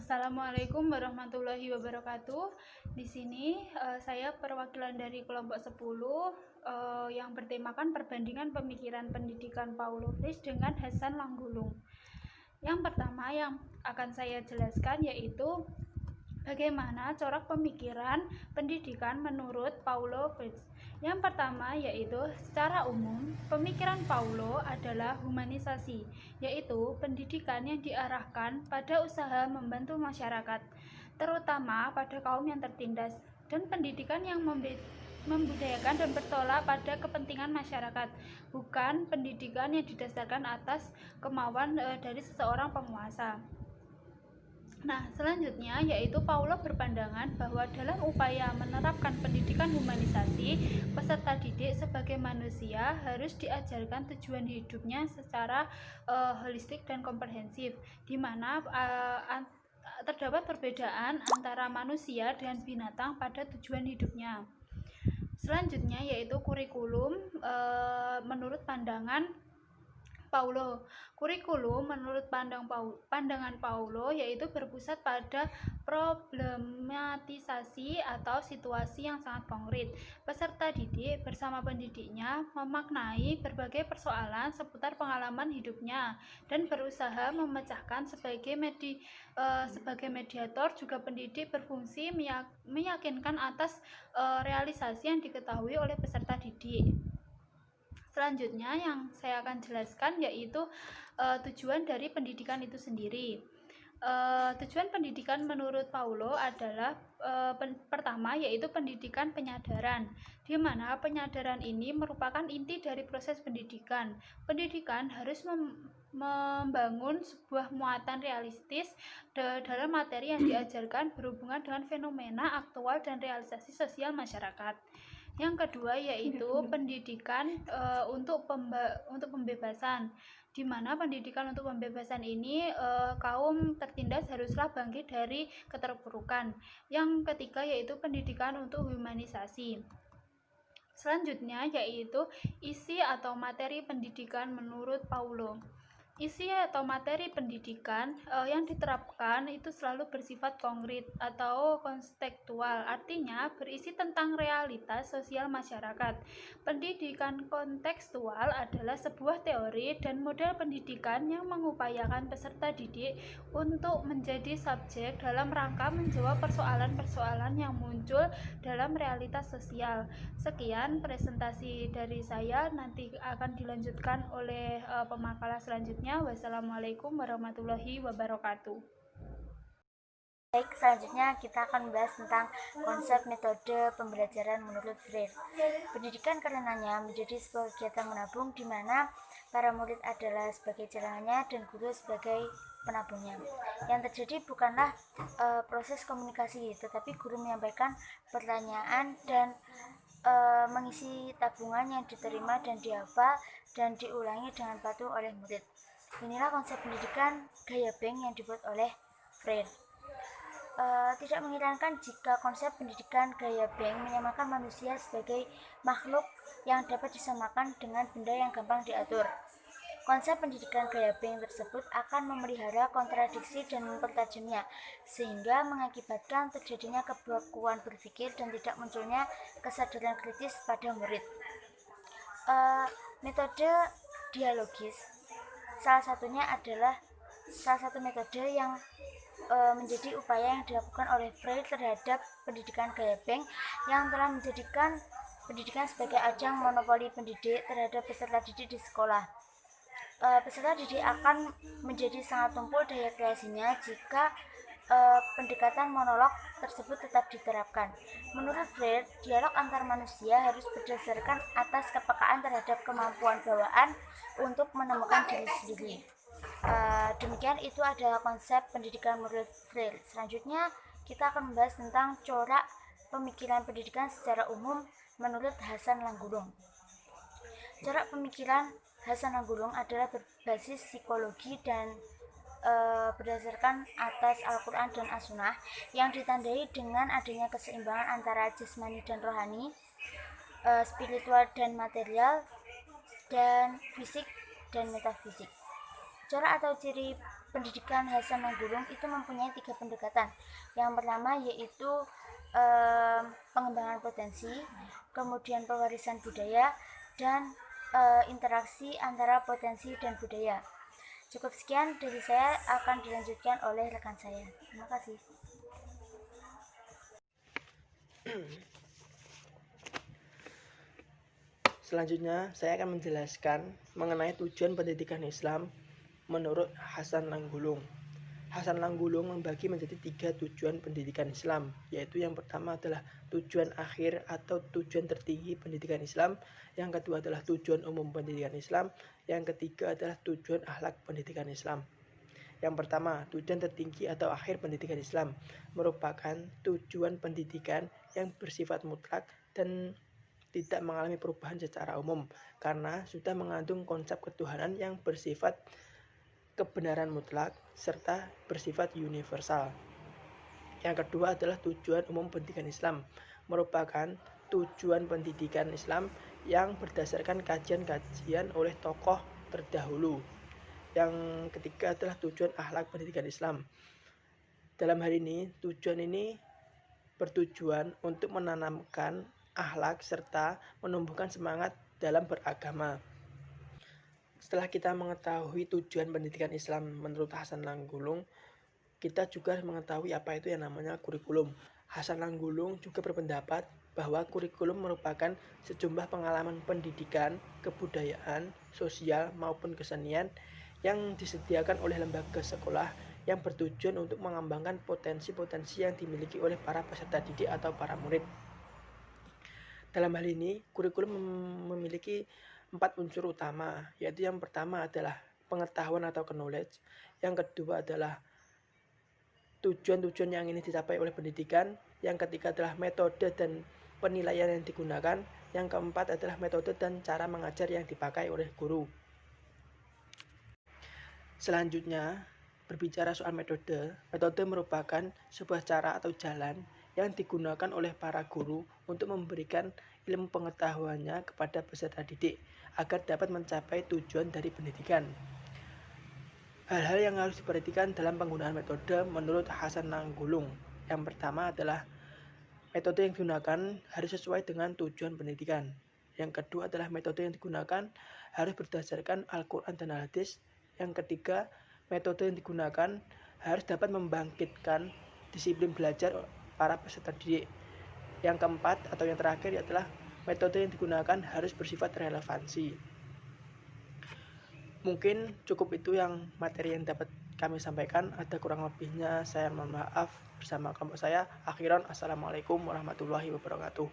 Assalamualaikum warahmatullahi wabarakatuh. Di sini saya perwakilan dari kelompok 10 yang bertemakan perbandingan pemikiran pendidikan Paulo Freire dengan Hasan Langgulung. Yang pertama yang akan saya jelaskan yaitu bagaimana corak pemikiran pendidikan menurut Paulo Freire. Yang pertama yaitu secara umum pemikiran Paulo adalah humanisasi, yaitu pendidikan yang diarahkan pada usaha membantu masyarakat, terutama pada kaum yang tertindas, dan pendidikan yang membudayakan dan bertolak pada kepentingan masyarakat, bukan pendidikan yang didasarkan atas kemauan dari seseorang penguasa. Nah, selanjutnya yaitu Paulo berpandangan bahwa dalam upaya menerapkan pendidikan humanisasi, peserta didik sebagai manusia harus diajarkan tujuan hidupnya secara holistik dan komprehensif, di mana terdapat perbedaan antara manusia dan binatang pada tujuan hidupnya. Selanjutnya yaitu kurikulum menurut pandangan Paulo. Kurikulum menurut pandangan Paulo yaitu berpusat pada problematisasi atau situasi yang sangat konkret. Peserta didik bersama pendidiknya memaknai berbagai persoalan seputar pengalaman hidupnya dan berusaha memecahkan sebagai mediator. Juga pendidik berfungsi meyakinkan atas realisasi yang diketahui oleh peserta didik. Selanjutnya yang saya akan jelaskan yaitu tujuan dari pendidikan itu sendiri. Tujuan pendidikan menurut Paulo adalah pertama yaitu pendidikan penyadaran, di mana penyadaran ini merupakan inti dari proses pendidikan. Pendidikan harus membangun sebuah muatan realistis dalam materi yang diajarkan berhubungan dengan fenomena aktual dan realisasi sosial masyarakat. Yang kedua yaitu pendidikan untuk pembebasan, di mana pendidikan untuk pembebasan ini kaum tertindas haruslah bangkit dari keterpurukan. Yang ketiga yaitu pendidikan untuk humanisasi. Selanjutnya yaitu isi atau materi pendidikan menurut Paulo. Isi atau materi pendidikan yang diterapkan itu selalu bersifat konkret atau kontekstual, artinya berisi tentang realitas sosial masyarakat. Pendidikan kontekstual adalah sebuah teori dan model pendidikan yang mengupayakan peserta didik untuk menjadi subjek dalam rangka menjawab persoalan-persoalan yang muncul dalam realitas sosial. Sekian presentasi dari saya, nanti akan dilanjutkan oleh pemakalah selanjutnya. Wassalamualaikum warahmatullahi wabarakatuh. Baik, selanjutnya kita akan membahas tentang konsep metode pembelajaran menurut Freire. Pendidikan karenanya menjadi sebuah kegiatan menabung di mana para murid adalah sebagai jalanannya dan guru sebagai penabungnya. Yang terjadi bukanlah proses komunikasi, tetapi guru menyampaikan pertanyaan dan mengisi tabungan yang diterima dan dihafal dan diulangi dengan patuh oleh murid. Inilah konsep pendidikan gaya Bank yang dibuat oleh Freire. Tidak mengherankan jika konsep pendidikan gaya Bank menyamakan manusia sebagai makhluk yang dapat disamakan dengan benda yang gampang diatur. Konsep pendidikan gaya Bank tersebut akan memelihara kontradiksi dan mempertajamnya, sehingga mengakibatkan terjadinya kebekuan berpikir dan tidak munculnya kesadaran kritis pada murid. Metode dialogis salah satu metode yang menjadi upaya yang dilakukan oleh Freire terhadap pendidikan gaya Bank yang telah menjadikan pendidikan sebagai ajang monopoli pendidik terhadap peserta didik di sekolah. Peserta didik akan menjadi sangat tumpul daya kreasinya jika pendekatan monolog tersebut tetap diterapkan. Menurut Freire, dialog antar manusia harus berdasarkan atas kepekaan terhadap kemampuan bawaan untuk menemukan diri sendiri. Demikian itu adalah konsep pendidikan menurut Freire. Selanjutnya kita akan membahas tentang corak pemikiran pendidikan secara umum menurut Hasan Langgulung. Corak pemikiran Hasan Langgulung adalah berbasis psikologi dan berdasarkan atas Al-Quran dan As-Sunnah yang ditandai dengan adanya keseimbangan antara jasmani dan rohani, spiritual dan material, dan fisik dan metafisik. Cara atau ciri pendidikan Hasan Nanggulung itu mempunyai 3 pendekatan. Yang pertama yaitu pengembangan potensi, kemudian pewarisan budaya, dan interaksi antara potensi dan budaya. Cukup sekian dari saya, akan dilanjutkan oleh rekan saya. Terima kasih. Selanjutnya, saya akan menjelaskan mengenai tujuan pendidikan Islam menurut Hasan Nanggulung. Hasan Nanggulung membagi menjadi 3 tujuan pendidikan Islam, yaitu yang pertama adalah tujuan akhir atau tujuan tertinggi pendidikan Islam, yang kedua adalah tujuan umum pendidikan Islam, yang ketiga adalah tujuan akhlak pendidikan Islam. Yang pertama, tujuan tertinggi atau akhir pendidikan Islam merupakan tujuan pendidikan yang bersifat mutlak dan tidak mengalami perubahan secara umum karena sudah mengandung konsep ketuhanan yang bersifat kebenaran mutlak serta bersifat universal. Yang kedua adalah tujuan umum pendidikan Islam, merupakan tujuan pendidikan Islam yang berdasarkan kajian-kajian oleh tokoh terdahulu. Yang ketiga adalah tujuan akhlak pendidikan Islam. Dalam hal ini, tujuan ini bertujuan untuk menanamkan akhlak serta menumbuhkan semangat dalam beragama. Setelah kita mengetahui tujuan pendidikan Islam menurut Hasan Nanggulung, kita juga mengetahui apa itu yang namanya kurikulum. Hasan Nanggulung juga berpendapat bahwa kurikulum merupakan sejumlah pengalaman pendidikan, kebudayaan, sosial maupun kesenian yang disediakan oleh lembaga sekolah yang bertujuan untuk mengembangkan potensi-potensi yang dimiliki oleh para peserta didik atau para murid. Dalam hal ini, kurikulum memiliki 4 unsur utama, yaitu yang pertama adalah pengetahuan atau knowledge, yang kedua adalah tujuan-tujuan yang ingin dicapai oleh pendidikan, yang ketiga adalah metode dan penilaian yang digunakan, yang keempat adalah metode dan cara mengajar yang dipakai oleh guru. Selanjutnya, berbicara soal metode, metode merupakan sebuah cara atau jalan yang digunakan oleh para guru untuk memberikan ilmu pengetahuannya kepada peserta didik agar dapat mencapai tujuan dari pendidikan. Hal-hal yang harus diperhatikan dalam penggunaan metode menurut Hasan Nanggulung. Yang pertama adalah metode yang digunakan harus sesuai dengan tujuan pendidikan. Yang kedua adalah metode yang digunakan harus berdasarkan Al-Quran dan Al-Hadis. Yang ketiga, metode yang digunakan harus dapat membangkitkan disiplin belajar para peserta didik. Yang keempat atau yang terakhir adalah metode yang digunakan harus bersifat relevansi. Mungkin cukup itu yang materi yang dapat kami sampaikan. Ada kurang lebihnya saya mohon maaf bersama kelompok saya. Akhiran, assalamualaikum warahmatullahi wabarakatuh.